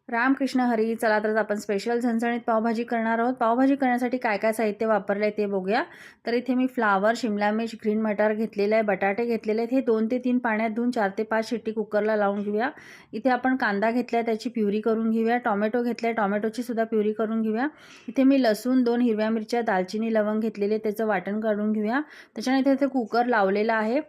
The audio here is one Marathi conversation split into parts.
रामकृष्ण हरी. चला तर आपण स्पेशल झणझणीत पावभाजी करणार आहोत. पावभाजी करण्यासाठी काय काय साहित्य वापरलं आहे ते बघूया. तर इथे मी फ्लावर, शिमला मिर्च, ग्रीन मटार घेतलेलं आहे, बटाटे घेतलेले आहेत. हे 2 ते 3 पाण्यात धुवून 4 ते 5 शिट्टी कुकरला लावून घेऊया. इथे आपण कांदा घेतला आहे, त्याची प्युरी करून घेऊया. टोमॅटो घेतला आहे, टोमॅटोची सुद्धा प्युरी करून घेऊया. इथे मी लसूण, 2 हिरव्या मिरच्या, दालचिनी, लवंग घेतलेले, त्याचं वाटण काढून घेऊया. त्याच्यानंतर इथे कुकर लावलेला आहे.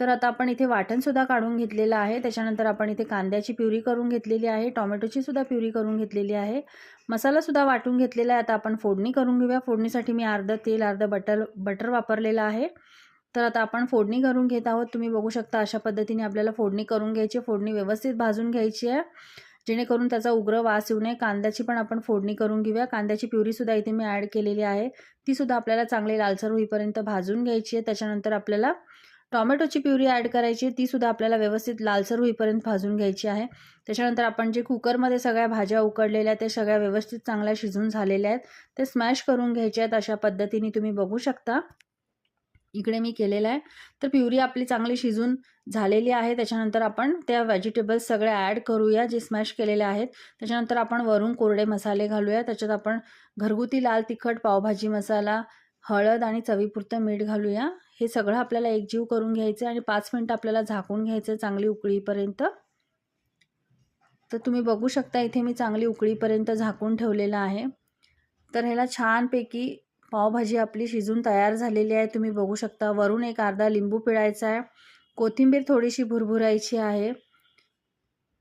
तर आता आपण इथे वाटणसुद्धा काढून घेतलेलं आहे. त्याच्यानंतर आपण इथे कांद्याची प्युरी करून घेतलेली आहे, टोमॅटोची सुद्धा प्युरी करून घेतलेली आहे, मसालासुद्धा वाटून घेतलेला आहे. आता आपण फोडणी करून घेऊया. फोडणीसाठी मी अर्धं तेल, अर्धं बटर वापरलेलं आहे. तर आता आपण फोडणी करून घेत आहोत. तुम्ही बघू शकता अशा पद्धतीने आपल्याला फोडणी करून घ्यायची. फोडणी व्यवस्थित भाजून घ्यायची आहे, जेणेकरून त्याचा उग्र वास येऊ नये. कांद्याची पण आपण फोडणी करून घेऊया. कांद्याची प्युरीसुद्धा इथे मी ॲड केलेली आहे, तीसुद्धा आपल्याला चांगली लालसर होईपर्यंत भाजून घ्यायची आहे. त्याच्यानंतर आपल्याला टोमॅटोची प्युरी ॲड करायची आहे, तीसुद्धा आपल्याला व्यवस्थित लालसर होईपर्यंत भाजून घ्यायची आहे. त्याच्यानंतर आपण जे कुकरमध्ये सगळ्या भाज्या उकडलेल्या त्या सगळ्या व्यवस्थित चांगल्या शिजून झालेल्या आहेत, ते स्मॅश करून घ्यायचे आहेत. अशा पद्धतीने तुम्ही बघू शकता इकडे मी केलेलं आहे. तर प्युरी आपली चांगली शिजून झालेली आहे. त्याच्यानंतर आपण त्या व्हेजिटेबल्स सगळे ॲड करूया जे स्मॅश केलेले आहेत. त्याच्यानंतर आपण वरून कोरडे मसाले घालूया. त्याच्यात आपण घरगुती लाल तिखट, पावभाजी मसाला, हळद आणि चवीपुरतं मीठ घालूया. हे सगळं आपल्याला एकजीव करून घ्यायचं आणि 5 मिनिटं आपल्याला झाकून घ्यायचं चांगली उकळीपर्यंत. तर तुम्ही बघू शकता इथे मी चांगली उकळीपर्यंत झाकून ठेवलेलं आहे. तर ह्याला छानपैकी पावभाजी आपली शिजून तयार झालेली आहे. तुम्ही बघू शकता वरून एक अर्धा लिंबू पिळायचा आहे, कोथिंबीर थोडीशी भुरभुरायची आहे.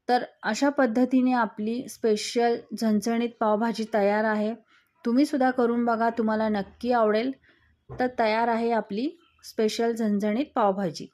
तर अशा पद्धतीने आपली स्पेशल झणझणीत पावभाजी तयार आहे. तुम्ही सुद्धा करून बघा, तुम्हाला नक्की आवडेल. तर तयार आहे आपली स्पेशल झणझणीत पावभाजी.